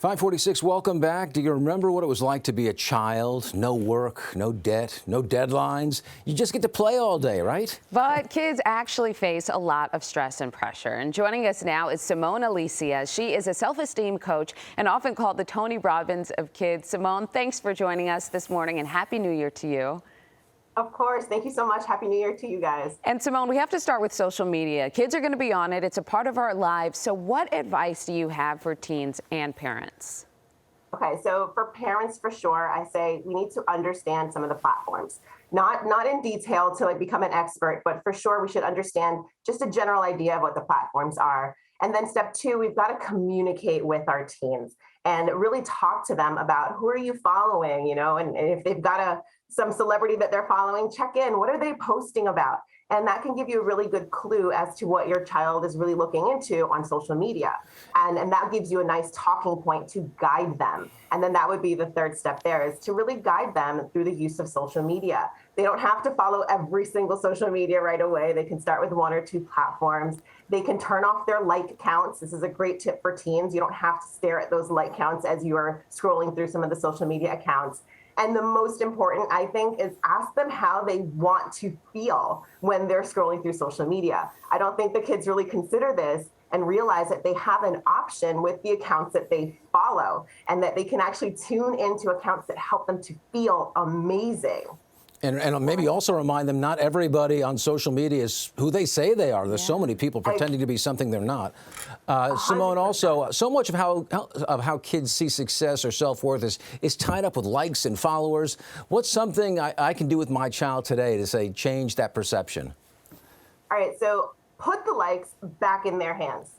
546, welcome back. Do you remember what it was like to be a child? No work, no debt, no deadlines. You just get to play all day, right? But kids actually face a lot of stress and pressure. And joining us now is Simone Alicia. She is a self-esteem coach and often called the Tony Robbins of kids. Simone, thanks for joining us this morning and Happy New Year to you. Of course. Thank you so much. Happy New Year to you guys. And Simone, we have to start with social media. Kids are going to be on it. It's a part of our lives. So what advice do you have for teens and parents? Okay, so for parents, for sure, I say we need to understand some of the platforms. Not in detail to become an expert, but for sure we should understand just a general idea of what the platforms are. And then step two, we've got to communicate with our teens and really talk to them about who are you following, and if they've got some celebrity that they're following, check in. What are they posting about? And that can give you a really good clue as to what your child is really looking into on social media. And that gives you a nice talking point to guide them. And then that would be the third step there, is to really guide them through the use of social media. They don't have to follow every single social media right away. They can start with one or two platforms. They can turn off their like counts. This is a great tip for teens. You don't have to stare at those like counts as you are scrolling through some of the social media accounts. And the most important, I think, is ask them how they want to feel when they're scrolling through social media. I don't think the kids really consider this and realize that they have an option with the accounts that they follow and that they can actually tune into accounts that help them to feel amazing. And maybe also remind them not everybody on social media is who they say they are. There's so many people pretending to be something they're not. Simone, also, so much of how kids see success or self-worth is tied up with likes and followers. What's something I can do with my child today to say change that perception? All right, so put the likes back in their hands.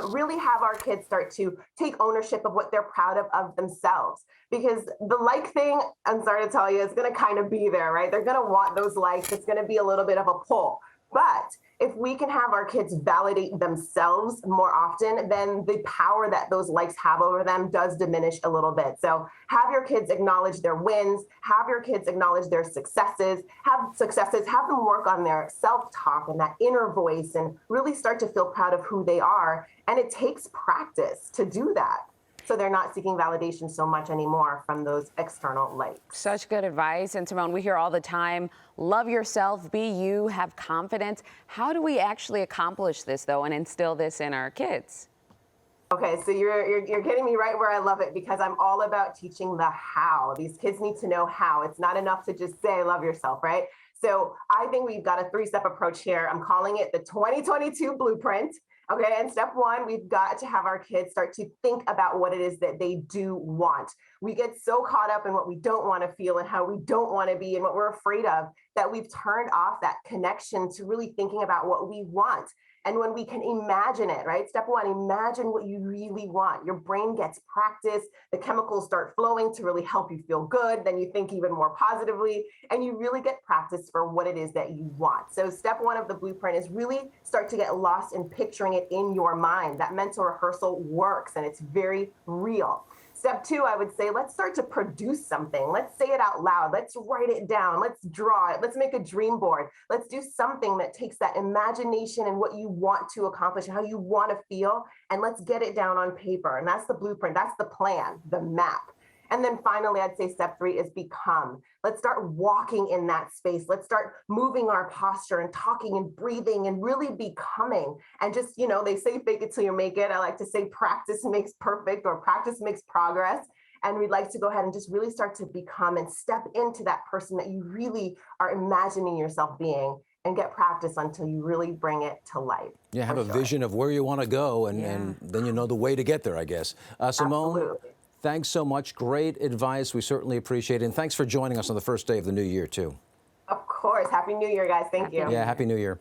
Really have our kids start to take ownership of what they're proud of themselves. Because the like thing, I'm sorry to tell you, is going to kind of be there, right? They're going to want those likes. It's going to be a little bit of a pull. But if we can have our kids validate themselves more often, then the power that those likes have over them does diminish a little bit. So have your kids acknowledge their wins, have your kids acknowledge their successes, have them work on their self-talk and that inner voice and really start to feel proud of who they are. And it takes practice to do that. So they're not seeking validation so much anymore from those external likes. Such good advice. And Simone, we hear all the time, love yourself, be you, have confidence. How do we actually accomplish this, though, and instill this in our kids? Okay, so you're getting me right where I love it, because I'm all about teaching the how. These kids need to know how. It's not enough to just say love yourself, right? So I think we've got a three-step approach here. I'm calling it the 2022 blueprint. Okay, and step one, we've got to have our kids start to think about what it is that they do want. We get so caught up in what we don't want to feel and how we don't want to be and what we're afraid of that we've turned off that connection to really thinking about what we want. And when we can imagine it, right? Step one, imagine what you really want. Your brain gets practice. The chemicals start flowing to really help you feel good. Then you think even more positively, and you really get practice for what it is that you want. So step one of the blueprint is really start to get lost in picturing it in your mind. That mental rehearsal works, and it's very real. Step two, I would say, let's start to produce something. Let's say it out loud. Let's write it down. Let's draw it. Let's make a dream board. Let's do something that takes that imagination and what you want to accomplish, how you want to feel, and let's get it down on paper. And that's the blueprint. That's the plan, the map. And then finally, I'd say step three is become. Let's start walking in that space. Let's start moving our posture and talking and breathing and really becoming. And just, they say fake it till you make it. I like to say practice makes perfect, or practice makes progress. And we'd like to go ahead and just really start to become and step into that person that you really are imagining yourself being, and get practice until you really bring it to life. Yeah, have a vision of where you want to go, and then you know the way to get there, I guess. Simone, absolutely. Thanks so much. Great advice. We certainly appreciate it. And thanks for joining us on the first day of the new year, too. Of course. Happy New Year, guys. Thank you. Yeah, Happy New Year.